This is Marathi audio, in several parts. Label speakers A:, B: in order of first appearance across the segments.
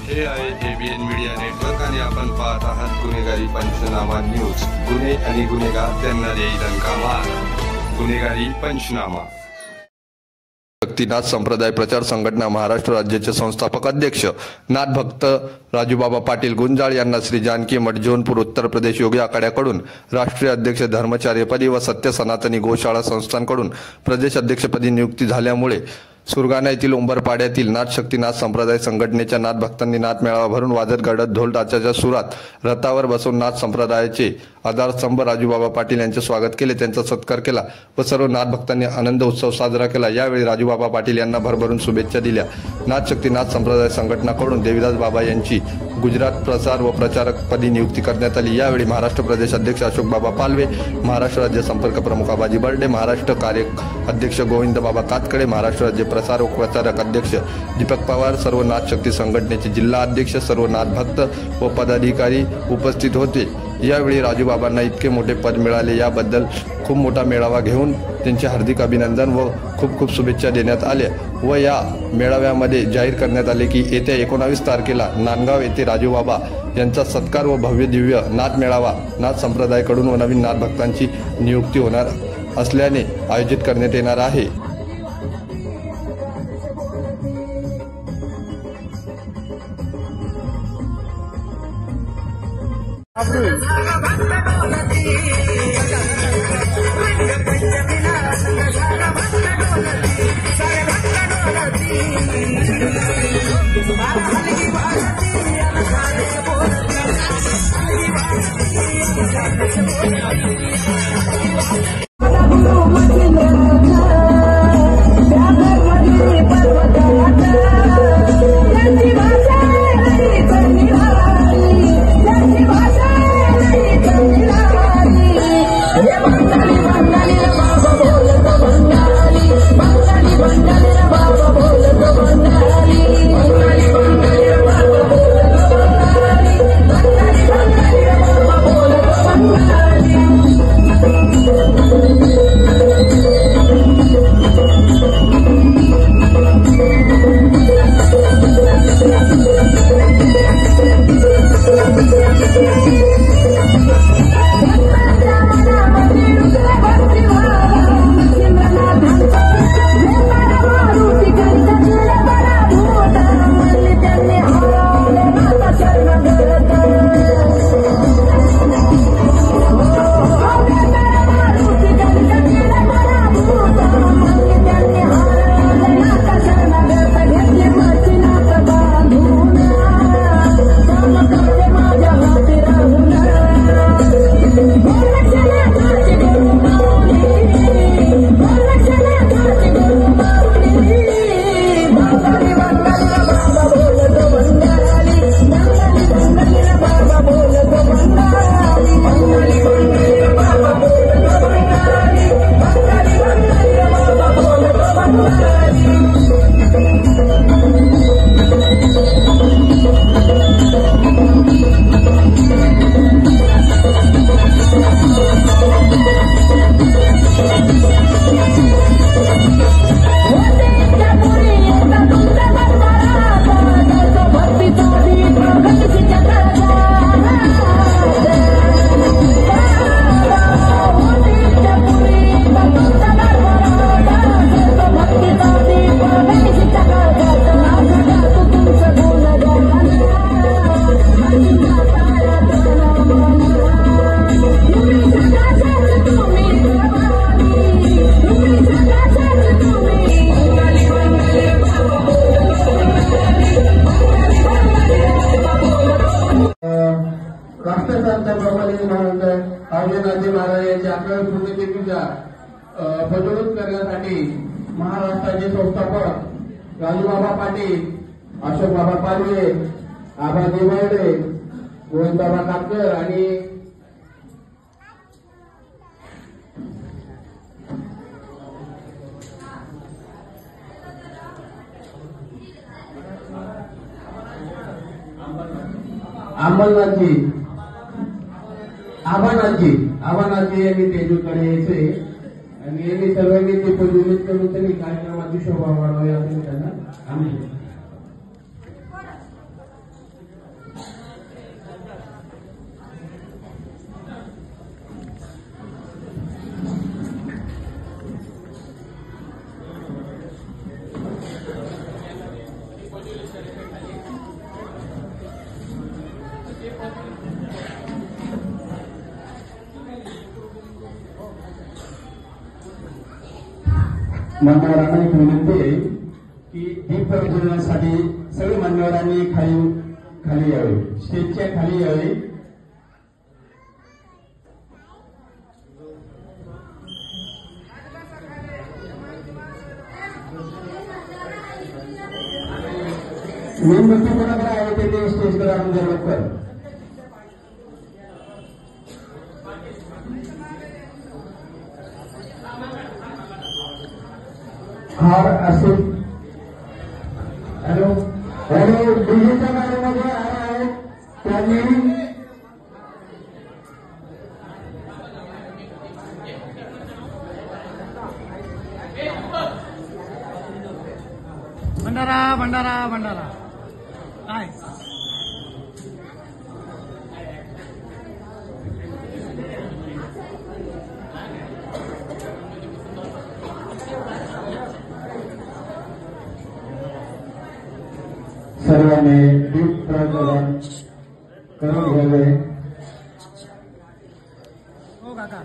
A: हे आहे ABN मीडिया नेटवर्क आणि आपण पाहत आहात गुन्हेगारी पंचनामा न्यूज। गुन्हे आणि गुन्हेगार त्यांना देईल दणका मार। गुन्हेगारी पंचनामा। शक्तीनाथ संप्रदाय प्रचार संघटना महाराष्ट्र राज्याचे संस्थापक अध्यक्ष नाथ भक्त राजूबाबा पाटील गुंजाळ यांना श्री जानकी मठ जौनपुर उत्तर प्रदेश योगी आखाड्याकडून राष्ट्रीय अध्यक्ष धर्मचार्यपदी व सत्य सनातनी गोशाळा संस्थांकडून प्रदेश अध्यक्षपदी नियुक्ती झाल्यामुळे सुरगाणा येथील उंबरपाड्यातील नाथ शक्तीनाथ संप्रदाय संघटनेच्या नाथ भक्तांनी नाथ मेळावा भरून वाजत गाजत ढोल ताशाच्या सुरात रथावर बसून नाथ संप्रदायाचे आधारस्तंभ राजूबाबा पाटील यांचे स्वागत केले, त्यांचा सत्कार केला व सर्व नाथ भक्तांनी आनंद उत्सव साजरा केला। यावेळी राजूबाबा पाटील यांना भरभरून शुभेच्छा दिल्या। नाथ शक्तीनाथ संप्रदाय संघटनाकडून देवीदास बाबा यांची गुजरात प्रसार व प्रचारकपदी नियुक्ती करण्यात आली। यावेळी महाराष्ट्र प्रदेश अध्यक्ष अशोक बाबा पालवे, महाराष्ट्र राज्य संपर्क प्रमुख आबाजी बर्डे, महाराष्ट्र कार्य अध्यक्ष गोविंद बाबा कातकडे, महाराष्ट्र राज्य प्रसार व प्रचारक अध्यक्ष दीपक पवार, सर्व नाथ शक्ती संघटनेचे जिल्हा अध्यक्ष, सर्व नाथ भक्त व पदाधिकारी उपस्थित होते। यावेळी राजूबाबांना इतके मोठे पद मिळाले याबद्दल खूप मोठा मेळावा घेऊन त्यांचे हार्दिक अभिनंदन व खूप खूप शुभेच्छा देण्यात आल्या व या मेळाव्यामध्ये जाहीर करण्यात आले की येत्या 19 तारखेला नांदगाव येथे राजूबाबा यांचा सत्कार व भव्य दिव्य नाथ मेळावा नाथ संप्रदायाकडून व नवीन नाथ भक्तांची नियुक्ती होणार असल्याने आयोजित करण्यात येणार आहे।
B: फसवणूक करण्यासाठी महाराष्ट्राचे संस्थापक राजूबाबा पाटील, अशोक बाबा पालवे, आबाजी बर्डे, गोविंद बाबा कातकर आणि आव्हानाची यांनी तेजूकडे यायचे आणि यांनी सर्वांनी ते परिमित करून त्यांनी कार्यक्रमाची शोभा वाढवावी असं त्यांना आम्ही मान्यवरांना एक विनंती आहे की दीप प्रज्वलनासाठी सगळे मान्यवरांनी खाली यावे, स्टेजच्या खाली यावे. मेणबत्ती कोणाकडे आहे ते स्टेजकडे आणून द्या लवकर. हार असेल. हॅलो हॅलो, डीजेच्या गाडीमध्ये हार आहे त्यांनी
C: भंडारा भंडारा भंडारा काय
B: सर्वांनी दीप प्रज्वलन करून घ्यावे.
C: हो काका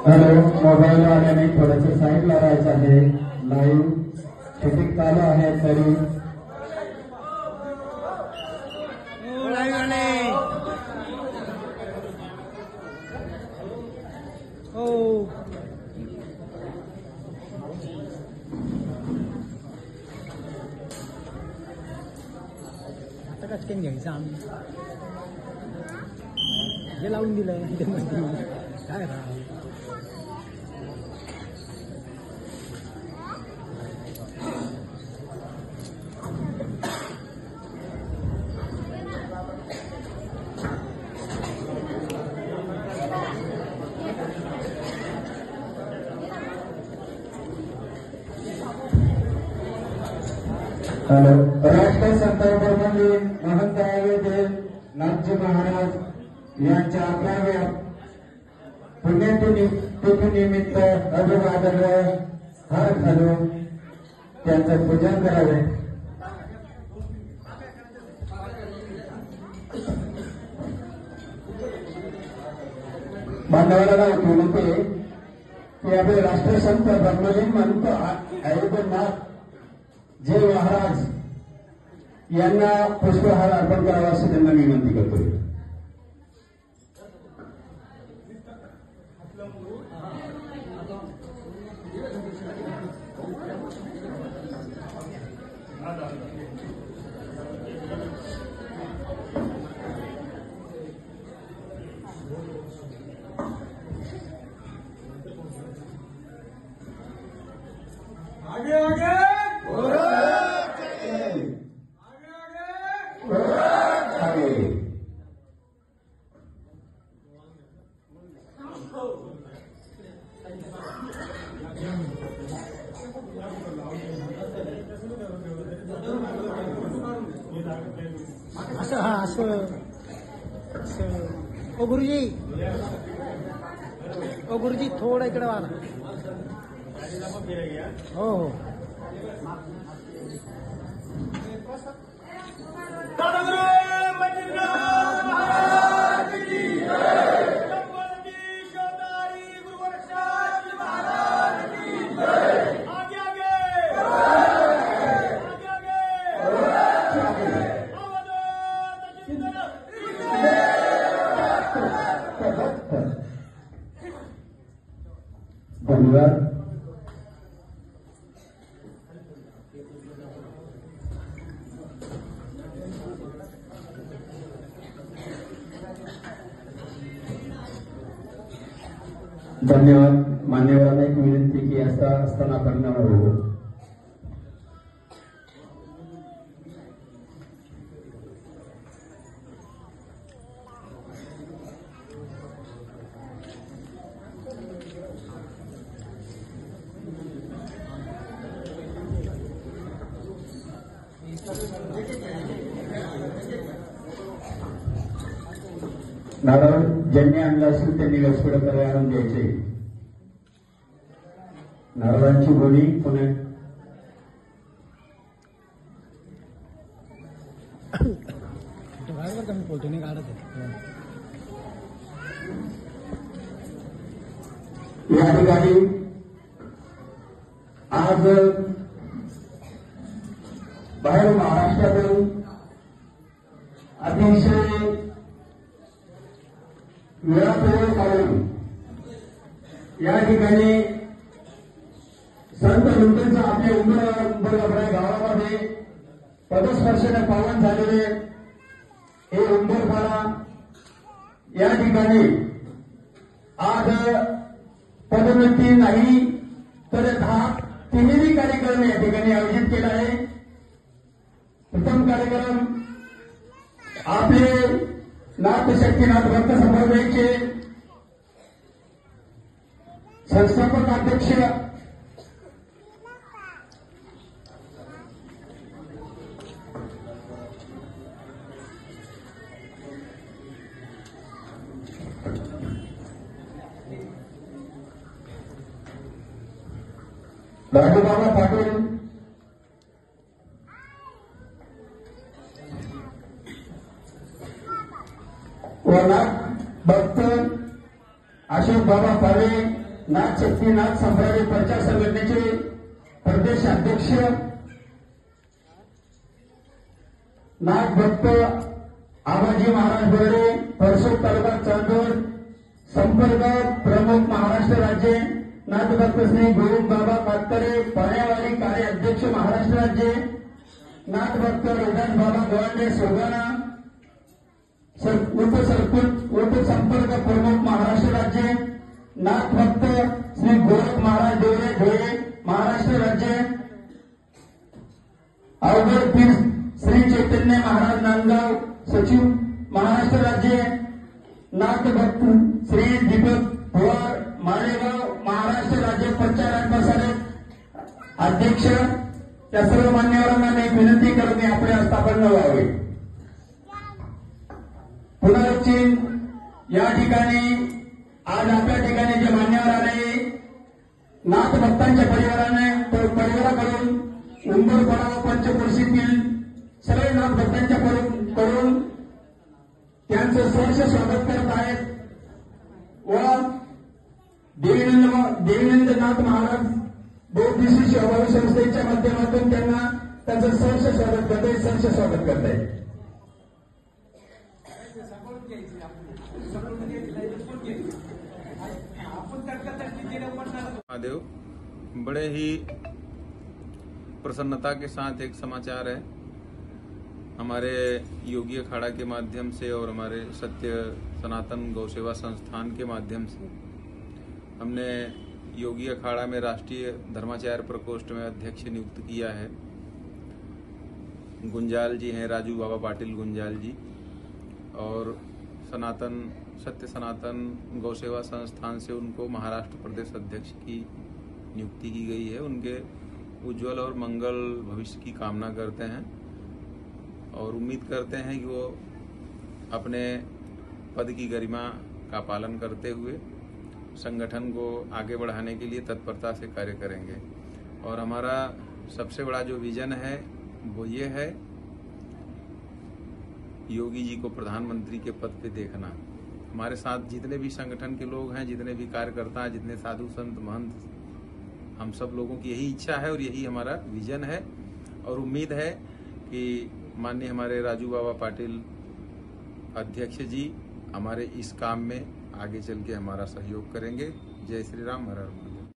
B: हॅलो, मोबाईल वाल्याने थोडंसं साईडला राहायचं आहे. लाईव्ह शूटिंग चालू आहे तरी
C: हो लाईव्ह आले हो आता कचकन घ्यायचं आम्ही हे लावून दिलं काय राव.
B: हॅलो, राष्ट्रसंत ब्रह्मली महंत अयोध्ये नाथजी महाराज यांच्या 11व्या पुण्यतिथीनिमित्त अभिवादन हार घालून त्यांचं पूजन करावे. मान्यवरांना विनंती आहे की आपले राष्ट्रसंत ब्रह्मलीन महंत अयोध्यनाथ जे महाराज यांना पुष्पहार अर्पण करावा अशी त्यांना विनंती करतोय.
C: आगे आगे असं हा असं ओ गुरुजी थोडं इकडे वा ना. हो हो
B: धन्यवाद. धन्यवाद. मान्यवरांना एक विनंती की असा असताना परिणाम होईल. नारळ ज्यांनी आणला असेल त्यांनी व्यासपीठाकडे आणून द्यायचे. नारळांची गोणी पुणे
C: बाहेर कमी फोटो नाही काढत आहे.
B: या ठिकाणी आज बाहेर महाराष्ट्रातून अतिशय वेळापूर्वक काढून या ठिकाणी संत लुंटेंचं आपल्या उंबरगडा गावामध्ये पदस्पर्शाने पावन झालेले हे उंबरपाडा या ठिकाणी आज पदोन्नती नाही तर 10 तिन्ही कार्यक्रम या ठिकाणी आयोजित केला आहे. प्रथम कार्यक्रम आपले नाथ शक्तीनाथ भक्त संप्रदायाचे संस्थापक अध्यक्ष राजूबाबा पाटील व नाथ भक्त अशोक बाबा पावे नाथ शक्तीनाथ संप्रदाय प्रचार संघटनेचे प्रदेश अध्यक्ष नाथ भक्त आबाजी महाराज बर्डे परसोड तालुका चांदोड संपर्क प्रमुख महाराष्ट्र राज्य नाथ भक्त श्री गोविंद बाबा कातकरे पाण्यावाडी कार्य अध्यक्ष महाराष्ट्र राज्य नाथ भक्त रोहिदास बाबा गोवांडे सोगाणा उप संपर्क प्रमुख महाराष्ट्र राज्य नाथ भक्त श्री गोरख महाराज देवरे धुळे महाराष्ट्र राज्य अवघड पीर श्री चैतन्य महाराज नांदगाव सचिव महाराष्ट्र राज्य नाथ भक्त श्री दीपक पवार मालेगाव महाराष्ट्र राज्य प्रचार आणि प्रसारक अध्यक्ष या सर्व मान्यवरांना मी विनंती करत मी आपल्या स्थापन व्हावे. पुनरुच्चीन या ठिकाणी आज आपल्या ठिकाणी जे मान्यवर आले नाथ भक्तांच्या परिवाराकडून उंबरपाडा पंचक्रोशीतील सगळे नाथ भक्तांच्या कडून त्यांचं सहर्ष स्वागत करत आहेत व देवीनंदनाथ महाराज बौद्धिशी सेवाभावी संस्थेच्या माध्यमातून त्यांना त्यांचं सहर्ष स्वागत करत आहे.
D: महादेव, बड़े ही प्रसन्नता के साथ एक समाचार है. हमारे योगी अखाड़ा के माध्यम से और हमारे सत्य सनातन गौ सेवा संस्थान के माध्यम से हमने योगी अखाड़ा में राष्ट्रीय धर्माचार्य प्रकोष्ठ में अध्यक्ष नियुक्त किया है. गुंजाल जी हैं, राजू बाबा पाटिल गुंजाल जी, और सत्य सनातन गौ सेवा संस्थान से उनको महाराष्ट्र प्रदेश अध्यक्ष की नियुक्ति की गई है. उनके उज्जवल और मंगल भविष्य की कामना करते हैं और उम्मीद करते हैं कि वो अपने पद की गरिमा का पालन करते हुए संगठन को आगे बढ़ाने के लिए तत्परता से कार्य करेंगे. और हमारा सबसे बड़ा जो विजन है वो ये है योगी जी को प्रधानमंत्री के पद पे देखना. हमारे साथ जितने भी संगठन के लोग हैं, जितने भी कार्यकर्ता हैं, जितने साधु संत महंत, हम सब लोगों की यही इच्छा है और यही हमारा विजन है. और उम्मीद है कि माननीय हमारे राजू बाबा पाटिल अध्यक्ष जी हमारे इस काम में आगे चल के हमारा सहयोग करेंगे. जय श्री राम, हर हर महादेव.